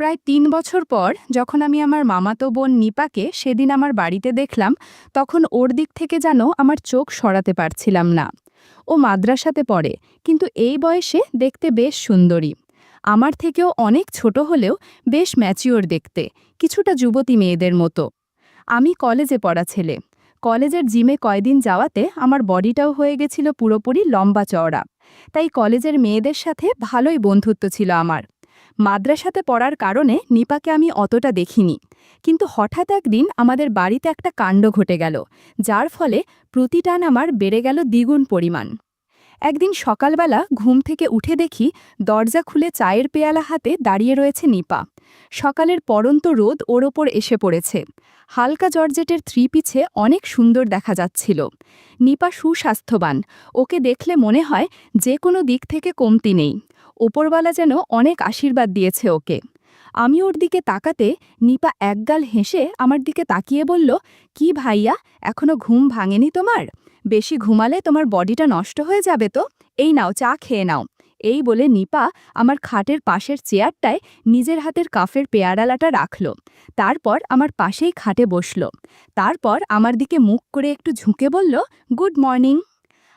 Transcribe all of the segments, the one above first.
প্রায় ৩ বছর পর যখন আমি আমার মামাতো বোন নিপাকে সেদিন আমার বাড়িতে দেখলাম, তখন ওর দিক থেকে যেন আমার চোখ সরাতে পারছিলাম না। ও মাদ্রাসাতে পড়ে, কিন্তু এই বয়সে দেখতে বেশ সুন্দরী। আমার থেকেও অনেক ছোট হলেও বেশ ম্যাচিওর দেখতে, কিছুটা যুবতী মেয়েদের মতো। আমি কলেজে পড়া ছেলে। কলেজের জিমে কয়দিন যাওয়াতে আমার বডিটাও হয়ে গেছিল পুরোপুরি লম্বা চওড়া। তাই কলেজের মেয়েদের সাথে ভালোই বন্ধুত্ব ছিল আমার। মাদ্রাসাতে পড়ার কারণে নিপাকে আমি অতটা দেখিনি, কিন্তু হঠাৎ একদিন আমাদের বাড়িতে একটা কাণ্ড ঘটে গেল, যার ফলে প্রতিটান আমার বেড়ে গেল দ্বিগুণ পরিমাণ। একদিন সকালবেলা ঘুম থেকে উঠে দেখি দরজা খুলে চায়ের পেয়ালা হাতে দাঁড়িয়ে রয়েছে নিপা। সকালের পড়ন্ত রোদ ওর ওপর এসে পড়েছে। হালকা জর্জেটের থ্রি পিছে অনেক সুন্দর দেখা যাচ্ছিল। নিপা সুস্বাস্থ্যবান, ওকে দেখলে মনে হয় যে কোনো দিক থেকে কমতি নেই। ওপরওয়ালা যেন অনেক আশীর্বাদ দিয়েছে ওকে। আমি ওর দিকে তাকাতে নিপা একগাল হেসে আমার দিকে তাকিয়ে বলল, কি ভাইয়া, এখনো ঘুম ভাঙেনি তোমার? বেশি ঘুমালে তোমার বডিটা নষ্ট হয়ে যাবে তো। এই নাও, চা খেয়ে নাও। এই বলে নিপা আমার খাটের পাশের চেয়ারটায় নিজের হাতের কাফের পেয়ারালাটা রাখল। তারপর আমার পাশেই খাটে বসল। তারপর আমার দিকে মুখ করে একটু ঝুঁকে বলল, গুড মর্নিং।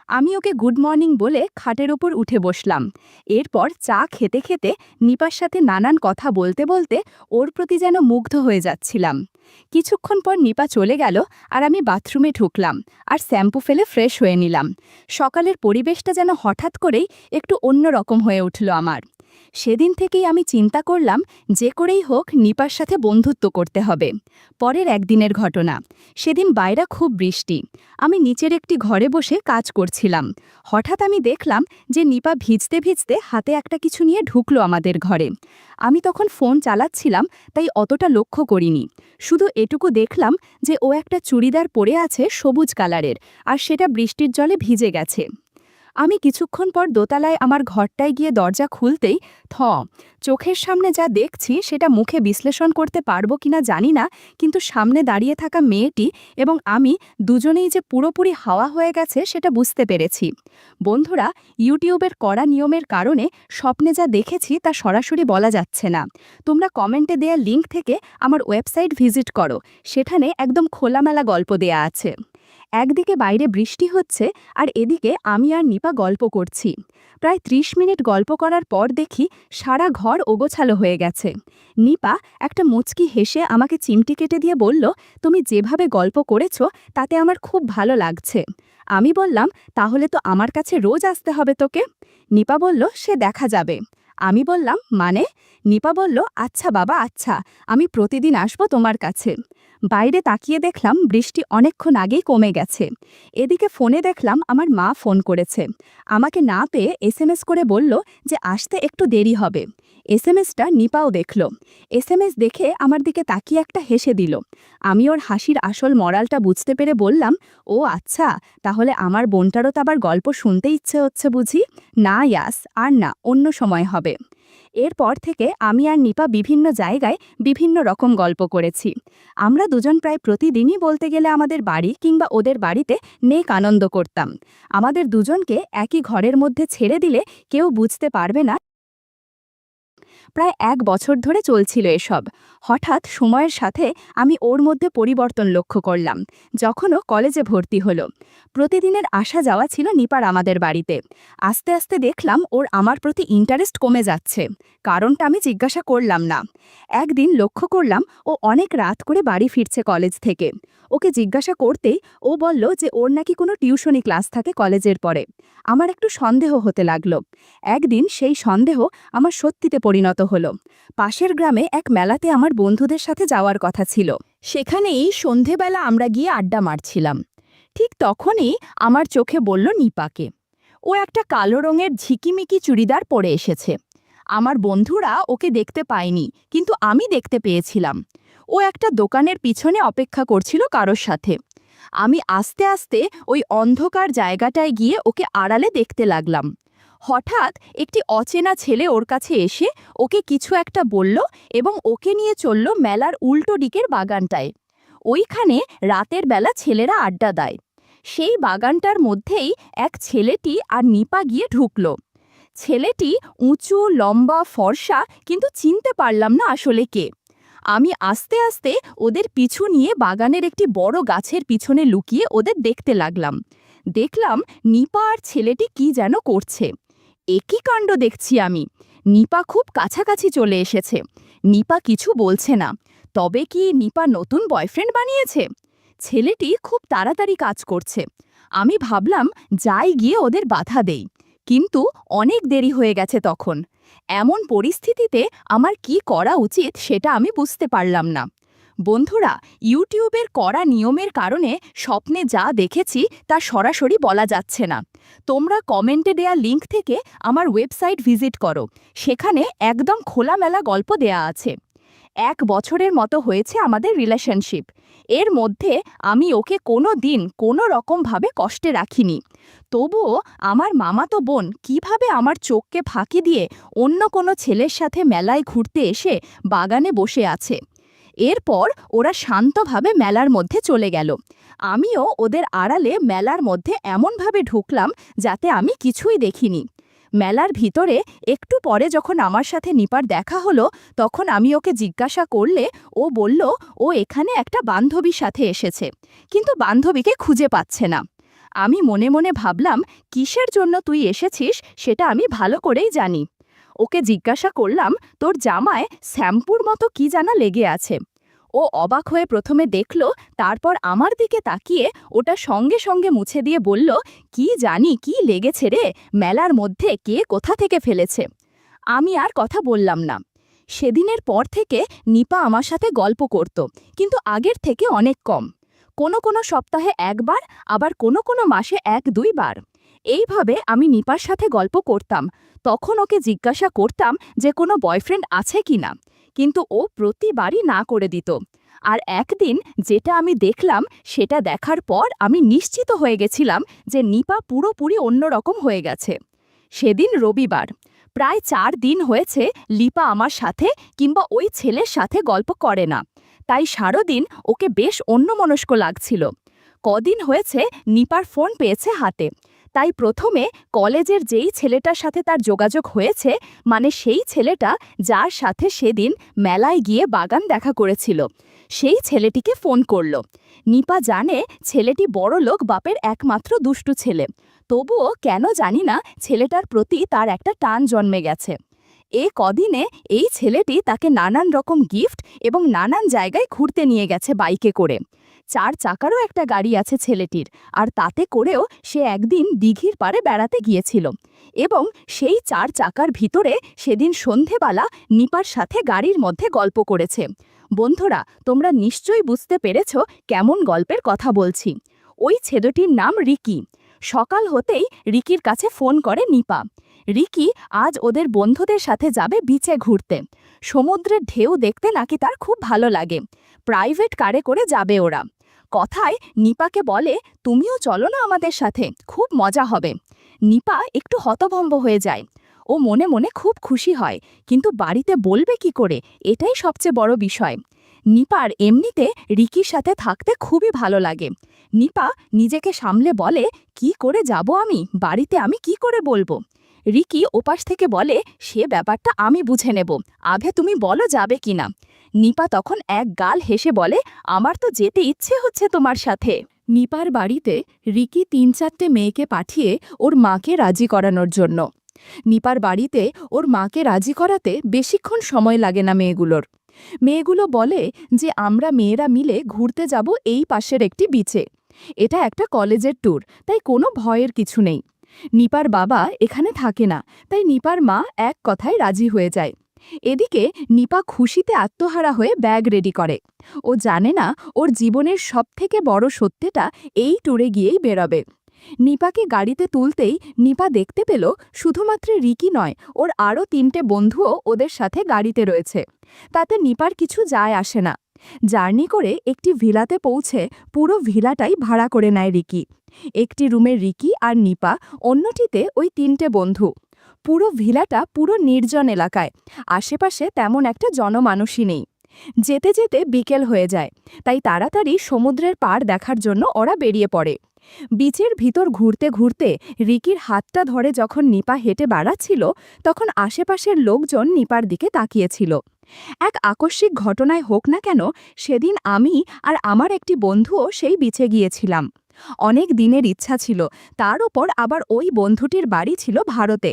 আমি ওকে গুড মর্নিং বলে খাটের ওপর উঠে বসলাম। এরপর চা খেতে খেতে নিপার সাথে নানান কথা বলতে বলতে ওর প্রতি যেন মুগ্ধ হয়ে যাচ্ছিলাম। কিছুক্ষণ পর নিপা চলে গেল, আর আমি বাথরুমে ঢুকলাম আর শ্যাম্পু ফেলে ফ্রেশ হয়ে নিলাম। সকালের পরিবেশটা যেন হঠাৎ করেই একটু অন্যরকম হয়ে উঠল আমার। সেদিন থেকেই আমি চিন্তা করলাম, যে করেই হোক নিপার সাথে বন্ধুত্ব করতে হবে। পরের একদিনের ঘটনা। সেদিন বাইরে খুব বৃষ্টি। আমি নিচের একটি ঘরে বসে কাজ করছিলাম। হঠাৎ আমি দেখলাম যে নিপা ভিজতে ভিজতে হাতে একটা কিছু নিয়ে ঢুকলো আমাদের ঘরে। আমি তখন ফোন চালাচ্ছিলাম, তাই অতটা লক্ষ্য করিনি। শুধু এটুকু দেখলাম যে ও একটা চুড়িদার পরে আছে সবুজ কালারের, আর সেটা বৃষ্টির জলে ভিজে গেছে। আমি কিছুক্ষণ পর দোতলায় আমার ঘরটায় গিয়ে দরজা খুলতেই চোখের সামনে যা দেখছি সেটা মুখে বিশ্লেষণ করতে পারবো কিনা জানি না, কিন্তু সামনে দাঁড়িয়ে থাকা মেয়েটি এবং আমি দুজনেই যে পুরোপুরি হাওয়া হয়ে গেছে সেটা বুঝতে পেরেছি। বন্ধুরা, ইউটিউবের কড়া নিয়মের কারণে স্বপ্নে যা দেখেছি তা সরাসরি বলা যাচ্ছে না। তোমরা কমেন্টে দেয়া লিঙ্ক থেকে আমার ওয়েবসাইট ভিজিট করো, সেখানে একদম খোলামেলা গল্প দেয়া আছে। একদিকে বাইরে বৃষ্টি হচ্ছে, আর এদিকে আমি আর নিপা গল্প করছি। প্রায় ৩০ মিনিট গল্প করার পর দেখি সারা ঘর ওগোছালো হয়ে গেছে। নিপা একটা মুচকি হেসে আমাকে চিমটি কেটে দিয়ে বলল, তুমি যেভাবে গল্প করেছ তাতে আমার খুব ভালো লাগছে। আমি বললাম, তাহলে তো আমার কাছে রোজ আসতে হবে তোকে। নিপা বলল, সে দেখা যাবে। আমি বললাম, মানে? নিপা বলল, আচ্ছা বাবা, আচ্ছা, আমি প্রতিদিন আসবো তোমার কাছে। বাইরে তাকিয়ে দেখলাম বৃষ্টি অনেকক্ষণ আগেই কমে গেছে। এদিকে ফোনে দেখলাম আমার মা ফোন করেছে। আমাকে না পেয়ে এসএমএস করে বলল যে আসতে একটু দেরি হবে। এসএমএসটা নিপাও দেখল। এসএমএস দেখে আমার দিকে তাকিয়ে একটা হেসে দিল। আমি ওর হাসির আসল মরালটা বুঝতে পেরে বললাম, ও আচ্ছা, তাহলে আমার বোনটারও তো আবার গল্প শুনতে ইচ্ছে হচ্ছে বুঝি। না ইয়াস, আর না, অন্য সময় হবে। এরপর থেকে আমি আর নিপা বিভিন্ন জায়গায় বিভিন্ন রকম গল্প করেছি। আমরা দুজন প্রায় প্রতিদিনই বলতে গেলে আমাদের বাড়ি কিংবা ওদের বাড়িতে নেক আনন্দ করতাম। আমাদের দুজনকে একই ঘরের মধ্যে ছেড়ে দিলে কেউ বুঝতে পারবে না। প্রায় ১ বছর ধরে চলছিল এসব। হঠাৎ সময়ের সাথে আমি ওর মধ্যে পরিবর্তন লক্ষ্য করলাম, যখন ও কলেজে ভর্তি হলো। প্রতিদিনের আসা যাওয়া ছিল নিপার আমাদের বাড়িতে। আস্তে আস্তে দেখলাম ওর আমার প্রতি ইন্টারেস্ট কমে যাচ্ছে। কারণটা আমি জিজ্ঞাসা করলাম না। একদিন লক্ষ্য করলাম ও অনেক রাত করে বাড়ি ফিরছে কলেজ থেকে। ওকে জিজ্ঞাসা করতেই ও বলল যে ওর নাকি কোনো টিউশনি ক্লাস থাকে কলেজের পরে। আমার একটু সন্দেহ হতে লাগলো। একদিন সেই সন্দেহ আমার সত্যিতে পরিণত হলো। পাশের গ্রামে এক মেলাতে আমার বন্ধুদের সাথে যাওয়ার কথা ছিল। সেখানেই সন্ধেবেলা আমরা গিয়ে আড্ডা মারছিলাম। ঠিক তখনই আমার চোখে বলল নিপাকে। ও একটা কালো রঙের ঝিকিমিকি চুড়িদার পরে এসেছে। আমার বন্ধুরা ওকে দেখতে পায়নি, কিন্তু আমি দেখতে পেয়েছিলাম। ও একটা দোকানের পিছনে অপেক্ষা করছিল কারোর সাথে। আমি আস্তে আস্তে ওই অন্ধকার জায়গাটায় গিয়ে ওকে আড়ালে দেখতে লাগলাম। হঠাৎ একটি অচেনা ছেলে ওর কাছে এসে ওকে কিছু একটা বলল এবং ওকে নিয়ে চলল মেলার উল্টো দিকের বাগানটায়। ওইখানে রাতের বেলা ছেলেরা আড্ডা দেয়। সেই বাগানটার মধ্যেই এক ছেলেটি আর নিপা গিয়ে ঢুকল। ছেলেটি উঁচু লম্বা ফর্সা, কিন্তু চিনতে পারলাম না আসলে কে। আমি আস্তে আস্তে ওদের পিছু নিয়ে বাগানের একটি বড় গাছের পিছনে লুকিয়ে ওদের দেখতে লাগলাম। দেখলাম নিপা আর ছেলেটি কি যেন করছে। একই কাণ্ড দেখছি আমি। নিপা খুব কাছাকাছি চলে এসেছে। নিপা কিছু বলছে না। তবে কি নিপা নতুন বয়ফ্রেন্ড বানিয়েছে? ছেলেটি খুব তাড়াতাড়ি কাজ করছে। আমি ভাবলাম যাই গিয়ে ওদের বাধা দেই, কিন্তু অনেক দেরি হয়ে গেছে তখন। এমন পরিস্থিতিতে আমার কি করা উচিত সেটা আমি বুঝতে পারলাম না। বন্ধুরা, ইউটিউবের কড়া নিয়মের কারণে স্বপ্নে যা দেখেছি তা সরাসরি বলা যাচ্ছে না। তোমরা কমেন্টে দেয়া লিংক থেকে আমার ওয়েবসাইট ভিজিট করো, সেখানে একদম খোলামেলা গল্প দেয়া আছে। 1 বছরের মতো হয়েছে আমাদের রিলেশনশিপ। এর মধ্যে আমি ওকে কোনো দিন কোনো রকমভাবে কষ্টে রাখিনি। তবুও আমার মামাতো বোন কিভাবে আমার চোখকে ফাঁকি দিয়ে অন্য কোনো ছেলের সাথে মেলায় ঘুরতে এসে বাগানে বসে আছে। এরপর ওরা শান্তভাবে মেলার মধ্যে চলে গেল। আমিও ওদের আড়ালে মেলার মধ্যে এমনভাবে ঢুকলাম যাতে আমি কিছুই দেখিনি। মেলার ভিতরে একটু পরে যখন আমার সাথে নিপার দেখা হলো, তখন আমি ওকে জিজ্ঞাসা করলে ও বলল ও এখানে একটা বান্ধবীর সাথে এসেছে, কিন্তু বান্ধবীকে খুঁজে পাচ্ছে না। আমি মনে মনে ভাবলাম, কিসের জন্য তুই এসেছিস সেটা আমি ভালো করেই জানি। ওকে জিজ্ঞাসা করলাম, তোর জামায় শ্যাম্পুর মতো কি জানা লেগে আছে। ও অবাক হয়ে প্রথমে দেখল, তারপর আমার দিকে তাকিয়ে ওটা সঙ্গে সঙ্গে মুছে দিয়ে বলল, কি জানি কি লেগেছে রে, মেলার মধ্যে কে কোথা থেকে ফেলেছে। আমি আর কথা বললাম না। সেদিনের পর থেকে নিপা আমার সাথে গল্প করত, কিন্তু আগের থেকে অনেক কম। কোনো কোনো সপ্তাহে একবার, আবার কোনো কোনো মাসে 1-2 বার। এইভাবে আমি নিপার সাথে গল্প করতাম। তখন ওকে জিজ্ঞাসা করতাম যে কোনো বয়ফ্রেন্ড আছে কি না, কিন্তু ও প্রতিবারই না করে দিত। আর একদিন যেটা আমি দেখলাম, সেটা দেখার পর আমি নিশ্চিত হয়ে গেছিলাম যে নিপা পুরোপুরি অন্যরকম হয়ে গেছে। সেদিন রবিবার। প্রায় 4 দিন হয়েছে লিপা আমার সাথে কিংবা ওই ছেলের সাথে গল্প করে না। তাই সারাদিন ওকে বেশ অন্যমনস্ক লাগছিল। কদিন হয়েছে নিপার ফোন পেয়েছে হাতে। তাই প্রথমে কলেজের যেই ছেলেটার সাথে তার যোগাযোগ হয়েছে, মানে সেই ছেলেটা যার সাথে সেদিন মেলায় গিয়ে বাগান দেখা করেছিল, সেই ছেলেটিকে ফোন করল। নিপা জানে ছেলেটি বড়লোক বাপের একমাত্র দুষ্টু ছেলে। তবুও কেন জানি না ছেলেটার প্রতি তার একটা টান জন্মে গেছে। এ কদিনে এই ছেলেটি তাকে নানান রকম গিফট এবং নানান জায়গায় ঘুরতে নিয়ে গেছে বাইকে করে। 4 চাকারও একটা গাড়ি আছে ছেলেটির, আর তাতে করেও সে একদিন দিঘির পাড়ে বেড়াতে গিয়েছিল। এবং সেই 4 চাকার ভিতরে সেদিন সন্ধেবেলা নিপার সাথে গাড়ির মধ্যে গল্প করেছে। বন্ধুরা, তোমরা নিশ্চয়ই বুঝতে পেরেছ কেমন গল্পের কথা বলছি। ওই ছেলেটির নাম রিকি। সকাল হতেই রিকির কাছে ফোন করে নিপা। রিকি আজ ওদের বন্ধুদের সাথে যাবে বিচে ঘুরতে। সমুদ্রের ঢেউ দেখতে নাকি তার খুব ভালো লাগে। প্রাইভেট কারে করে যাবে ওরা। কথায় নিপাকে বলে, তুমিও চলো না আমাদের সাথে, খুব মজা হবে। নিপা একটু হতভম্ব হয়ে যায়। ও মনে মনে খুব খুশি হয়, কিন্তু বাড়িতে বলবে কি করে, এটাই সবচেয়ে বড় বিষয়। নিপার এমনিতে রিকির সাথে থাকতে খুবই ভালো লাগে। নিপা নিজেকে সামলে বলে, কি করে যাব আমি বাড়িতে, আমি কি করে বলবো। রিকি ওপাশ থেকে বলে, সে ব্যাপারটা আমি বুঝে নেব, আগে তুমি বলো যাবে কিনা। নিপা তখন এক গাল হেসে বলে, আমার তো যেতে ইচ্ছে হচ্ছে তোমার সাথে। নিপার বাড়িতে রিকি 3-4টে মেয়েকে পাঠিয়ে ওর মাকে রাজি করানোর জন্য। নিপার বাড়িতে ওর মাকে রাজি করাতে বেশিক্ষণ সময় লাগে না মেয়েগুলোর। মেয়েগুলো বলে যে আমরা মেয়েরা মিলে ঘুরতে যাব এই পাশের একটি বিচে। এটা একটা কলেজের ট্যুর, তাই কোনো ভয়ের কিছু নেই। নিপার বাবা এখানে থাকে না, তাই নিপার মা এক কথায় রাজি হয়ে যায়। এদিকে নিপা খুশিতে আত্মহারা হয়ে ব্যাগ রেডি করে। ও জানে না ওর জীবনের সবথেকে বড় সত্যিটা এই ট্যুরে গিয়েই বেরোবে। নিপাকে গাড়িতে তুলতেই নিপা দেখতে পেল শুধুমাত্র রিকি নয়, ওর আরও 3টে বন্ধুও ওদের সাথে গাড়িতে রয়েছে। তাতে নিপার কিছু যায় আসে না। জার্নি করে একটি ভিলাতে পৌঁছে পুরো ভিলাটাই ভাড়া করে নেয় রিকি। একটি রুমে রিকি আর নিপা, অন্যটিতে ওই 3টে বন্ধু। পুরো ভিলাটা পুরো নির্জন এলাকায়, আশেপাশে তেমন একটা জনমানুষই নেই। যেতে যেতে বিকেল হয়ে যায়, তাই তাড়াতাড়ি সমুদ্রের পাড় দেখার জন্য ওরা বেরিয়ে পড়ে। বিচের ভিতর ঘুরতে ঘুরতে রিকির হাতটা ধরে যখন নিপা হেঁটে বাড়াচ্ছিল, তখন আশেপাশের লোকজন নিপার দিকে তাকিয়েছিল। এক আকস্মিক ঘটনায় হোক না কেন, সেদিন আমি আর আমার একটি বন্ধুও সেই বিচে গিয়েছিলাম। অনেক দিনের ইচ্ছা ছিল, তার ওপর আবার ওই বন্ধুটির বাড়ি ছিল ভারতে।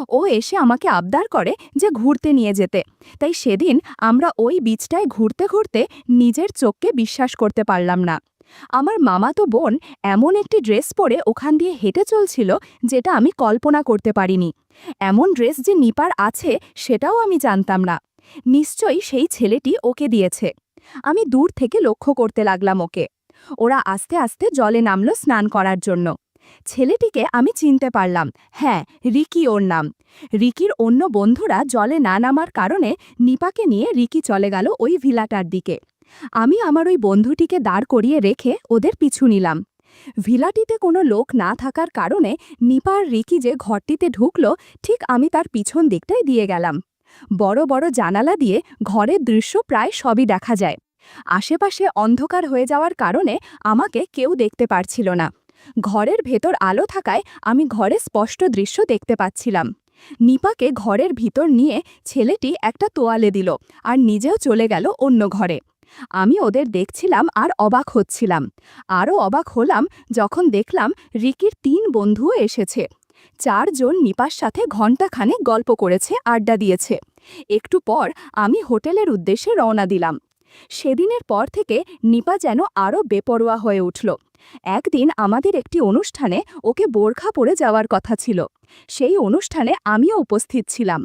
ও এসে আমাকে আবদার করে যে ঘুরতে নিয়ে যেতে, তাই সেদিন আমরা ওই বিচটায় ঘুরতে ঘুরতে নিজের চোখকে বিশ্বাস করতে পারলাম না। আমার মামাতো বোন এমন একটি ড্রেস পরে ওখান দিয়ে হেঁটে চলছিল, যেটা আমি কল্পনা করতে পারিনি। এমন ড্রেস যে নিপার আছে সেটাও আমি জানতাম না। নিশ্চয়ই সেই ছেলেটি ওকে দিয়েছে। আমি দূর থেকে লক্ষ্য করতে লাগলাম ওকে। ওরা আস্তে আস্তে জলে নামল স্নান করার জন্য। ছেলেটিকে আমি চিনতে পারলাম, হ্যাঁ, রিকি ওর নাম। রিকির অন্য বন্ধুরা জলে না নামার কারণে নিপাকে নিয়ে রিকি চলে গেল ওই ভিলাটার দিকে। আমি আমার ওই বন্ধুটিকে দাঁড় করিয়ে রেখে ওদের পিছু নিলাম। ভিলাটিতে কোনো লোক না থাকার কারণে নিপা আর রিকি যে ঘরটিতে ঢুকল, ঠিক আমি তার পিছন দিকটাই দিয়ে গেলাম। বড় বড় জানালা দিয়ে ঘরের দৃশ্য প্রায় সবই দেখা যায়। আশেপাশে অন্ধকার হয়ে যাওয়ার কারণে আমাকে কেউ দেখতে পারছিল না। ঘরের ভেতর আলো থাকায় আমি ঘরে স্পষ্ট দৃশ্য দেখতে পাচ্ছিলাম। নিপাকে ঘরের ভিতর নিয়ে ছেলেটি একটা তোয়ালে দিল আর নিজেও চলে গেল অন্য ঘরে। আমি ওদের দেখছিলাম আর অবাক হচ্ছিলাম। আরও অবাক হলাম যখন দেখলাম রিকির ৩ বন্ধুও এসেছে। ৪ জন নিপার সাথে ঘণ্টাখানেক গল্প করেছে, আড্ডা দিয়েছে। একটু পর আমি হোটেলের উদ্দেশ্যে রওনা দিলাম। সেদিনের পর থেকে নিপা যেন আরও বেপরোয়া হয়ে উঠল। একদিন আমাদের একটি অনুষ্ঠানে ওকে বোরখা পরে যাওয়ার কথা ছিল। সেই অনুষ্ঠানে আমিও উপস্থিত ছিলাম।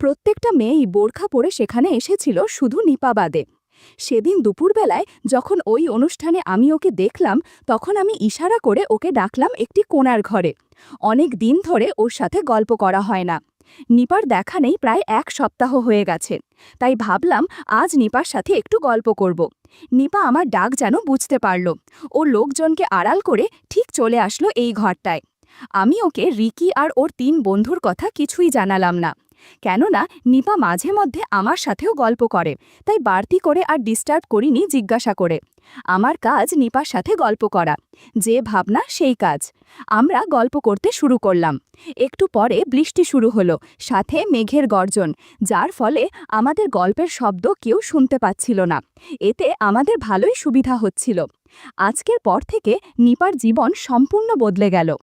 প্রত্যেকটা মেয়েই বোরখা পরে সেখানে এসেছিল, শুধু নিপা বাদে। সেদিন দুপুরবেলায় যখন ওই অনুষ্ঠানে আমি ওকে দেখলাম, তখন আমি ইশারা করে ওকে ডাকলাম একটি কোণার ঘরে। অনেক দিন ধরে ওর সাথে গল্প করা হয় না। নিপার দেখা নেই প্রায় ১ সপ্তাহ হয়ে গেছে, তাই ভাবলাম আজ নিপার সাথে একটু গল্প করব। নিপা আমার ডাক যেন বুঝতে পারল। ও লোকজনকে আড়াল করে ঠিক চলে আসলো এই ঘরটায়। আমি ওকে রিকি আর ওর ৩ বন্ধুর কথা কিছুই জানালাম না, কেননা নিপা মাঝে মধ্যে আমার সাথেও গল্প করে, তাই বাড়তি করে আর ডিস্টার্ব করিনি জিজ্ঞাসা করে। আমার কাজ নিপার সাথে গল্প করা, যে ভাবনা সেই কাজ। আমরা গল্প করতে শুরু করলাম। একটু পরে বৃষ্টি শুরু হলো, সাথে মেঘের গর্জন, যার ফলে আমাদের গল্পের শব্দ কেউ শুনতে পাচ্ছিল না। এতে আমাদের ভালোই সুবিধা হচ্ছিল। আজকের পর থেকে নিপার জীবন সম্পূর্ণ বদলে গেল।